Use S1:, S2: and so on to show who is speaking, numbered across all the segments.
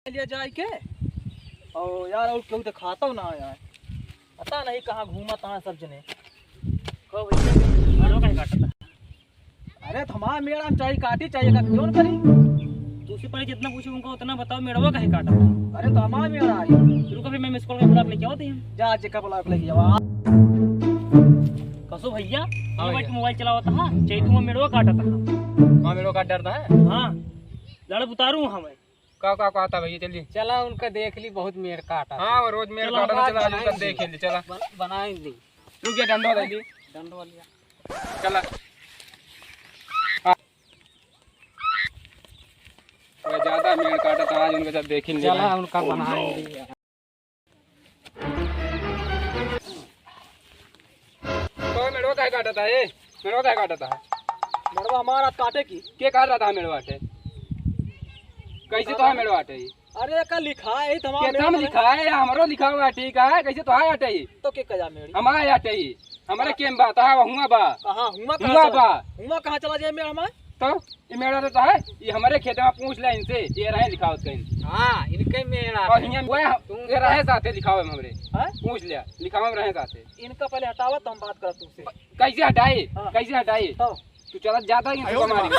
S1: लिया जाए के और यार और क्यों तो खाता ना यार, पता नहीं कहाँ घूमा तहाँ सब जने।
S2: को भैया मारो कहीं काटता।
S1: अरे थमा मेरा चाहिए काटी चाहिए का क्यों न करी।
S2: दूसरी पर जितना पूछूं उनको उतना बताओ, मेरा कहीं काटा।
S1: अरे तो हमारा मेरा आई
S2: शुरू कभी मैं मिस कॉल का ब्लॉक लेके आओ तुम
S1: जा चेक ब्लॉक लेके जाओ।
S2: कसो भैया ये बैठ मोबाइल चलावा था चाहिए तुम मेरा काटा था।
S3: हाँ मेरे को का डरता है।
S2: हां लड़ उतारू हमें
S3: का आता भैया चलिए।
S1: चला उनका देख ली बहुत मेर काटा।
S3: हाँ वो रोज मेरे काटा तो चला उनका देख ली। चला
S1: बनाए दी
S3: रुक जा डंडा ले ली
S1: दंड वाली
S3: चला। ज्यादा मेरे काटा था आज उनके साथ देख ही
S1: चला उनका बनाए दी।
S3: तो मेरे को क्या काटा था ये, मेरे को क्या काटा था।
S1: मेरा हमारा काटे की
S3: क्या काट रहा था मेरे वाटे, कैसे तो है मेरे वाटे ये।
S1: अरे का लिखा है
S3: क्या
S1: तुम्हारा
S3: नाम लिखा है, हमारो लिखा हुआ है ठीक है, कैसे तो है आटे ये
S1: तो के कजा मेरी
S3: हमारे आटे ये हमारे केम बा ता हुआ बा
S1: कहां हुआ
S3: हुआ बा
S1: हुआ कहां चला जाए मेरा में।
S3: तो ये मेरा तो है ये हमारे खेत में पूछ ले इनसे ये रहे लिखाओ कहीं।
S1: हां इनके मेरा
S3: और यहाँ वो तुम रहे साथे लिखाओ है हमरे
S1: हैं
S3: पूछ लिया लिखाओ में रहे साथे।
S1: इनका पहले हटावा तो हम बात करब तुमसे।
S3: कैसे हटाए
S1: हाँ।
S3: कैसे हटाए
S1: तो
S3: तू चला जाता है कि हमारी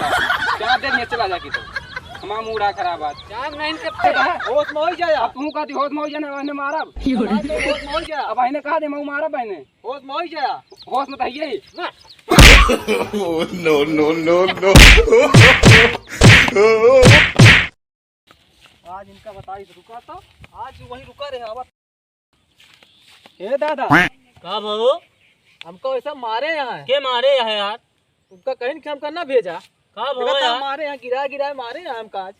S3: क्या देर में चला जाके तो हमारा मूड खराब बात
S1: जान नहीं के होश में हो जाया।
S3: अब तू कहती होश में हो जाने मैंने मारा
S1: होश में हो जाया।
S3: अब मैंने कहा दे मैं मारा मैंने
S1: होश में हो जाया।
S3: होश में तो है ही।
S4: no.
S1: आज इनका बताई रुका तो आज वही रुका रहे अब। हे दादा
S2: का भाऊ
S1: हमको ऐसा मारे यहाँ
S2: के मारे है यार।
S1: उनका कहीं कि हमका ना भेजा
S2: का भाऊ
S1: देखा
S2: यार
S1: मारे यहाँ गिरा मारे यहाँ हमका आज।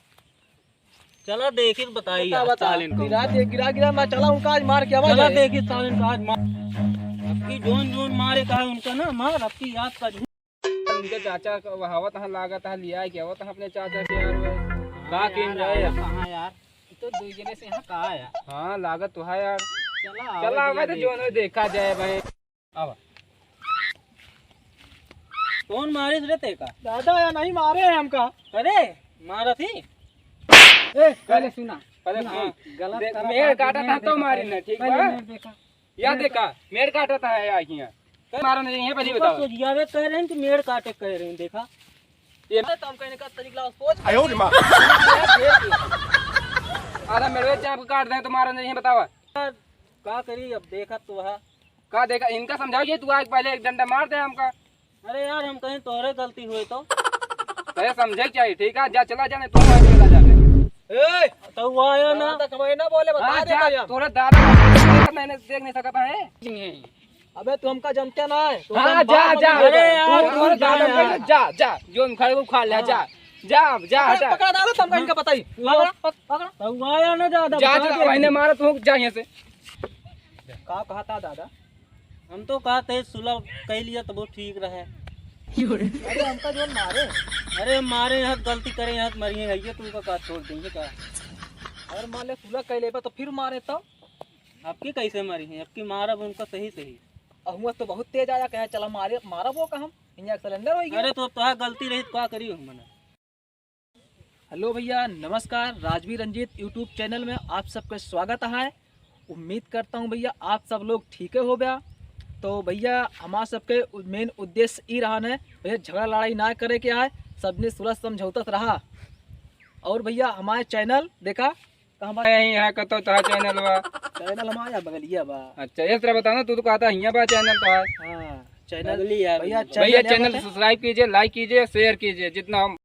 S2: चला देखी बताइए
S1: बता बता
S2: चाल इनको।
S1: गिरा मैं चला उनका आज मार के आवाज
S2: चला
S1: आई।
S2: देखी चाल इनको आज मार आपकी जोन जोन मारे का है उनका ना मार आपकी याद का
S3: उनके चाचा का हवा तहाँ लागत है लिया क्या वो तहाँ अपने चाचा से यार का किन जाए
S1: कहाँ यार तो दो जने से यहाँ कहा है।
S3: हाँ लागत तो है यार।
S1: चला
S3: चला मैं तो जो देखा जाए भाई। अब
S2: कौन मारे रहते का
S1: दादा या नहीं मारे हैं हमका।
S2: अरे मारा थी
S1: पहले सुना
S3: पहले हाँ
S1: गलत
S3: मेड़ काटा था तो मारी ना ठीक है
S1: देखा
S3: या देखा मेड़ काटा था यार यहाँ मारा नहीं है पहले बताओ।
S2: तो जियावे कह रहे हैं कि मेड़ काटे कह रहे हैं देखा
S3: ये
S1: तो हम कहने का तरीका सोच
S3: आधा मेरे चाप काट दे तो मारा नहीं है बतावा
S2: का करी अब देखा तो है।
S3: का देखा इनका समझाओ ये तू आज पहले एक डंडा मार दे हमका।
S2: अरे यार हम कहीं तोहरे गलती हुई तो
S3: पहले समझे चाहिए ठीक है जा चला जाने तुम चला जाने
S1: ए
S2: तो वो आया ना
S1: तक मैं ना बोले बता
S3: हाँ,
S1: देता
S3: जा
S1: हम।
S3: तोरा दादा मैंने देख नहीं सकता है।
S1: अबे तू हमका जानते ना है तू
S3: हाँ
S1: हम
S3: जा
S1: बाप
S3: जा
S1: मत बोले।
S2: अरे यार,
S3: तोरा
S2: जा
S3: दादा
S2: यार।
S3: जा जा जो खड़े को खा ले जा जा जा हटा
S1: पकड़ा दादा तुमका इनका बताई पकड़ा पकड़ा
S2: तो वो आया ना ज्यादा
S3: जा जा मैंने मारा तू जा यहाँ से।
S1: का कहा था दादा।
S2: हम तो कहते सुलह कह लिया तो वो ठीक रहे।
S1: अरे हमका जो मारे
S2: अरे मारे यहाँ गलती करे यहाँ मरिए है तुमको का छोड़ देंगे का
S1: अगर मान ले सुलह कह ले तो फिर मारे तो
S2: आपकी कैसे मरी है आपकी मारा उनका सही सही।
S1: हुआ तो बहुत तेज आया कहे चला मारे मारा वो का हम इंजन सिलेंडर हो गया।
S2: अरे तो तुहा गलती रही क्या करी मैंने।
S1: हेलो भैया नमस्कार, राजवीर रंजीत यूट्यूब चैनल में आप सबका स्वागत है। उम्मीद करता हूँ भैया आप सब लोग ठीक हो गया। तो भैया हमारा सबके मेन उद्देश्य ये रहा है भैया झगड़ा लड़ाई ना करे के है, सबने सुलह समझौता रहा। और भैया हमारे चैनल देखा कहाँ
S3: यही है कतो तो चैनल बा
S1: चैनल हमारा बगलिया बा।
S3: अच्छा ये तरह बताना तू तो कहता यहाँ बा चैनल तो है।
S1: हाँ चैनल
S2: बगलिया
S1: भैया
S3: भैया
S1: चैनल
S3: चैनल सब्सक्राइब कीजिए लाइक कीजिए शेयर कीजिए जितना हम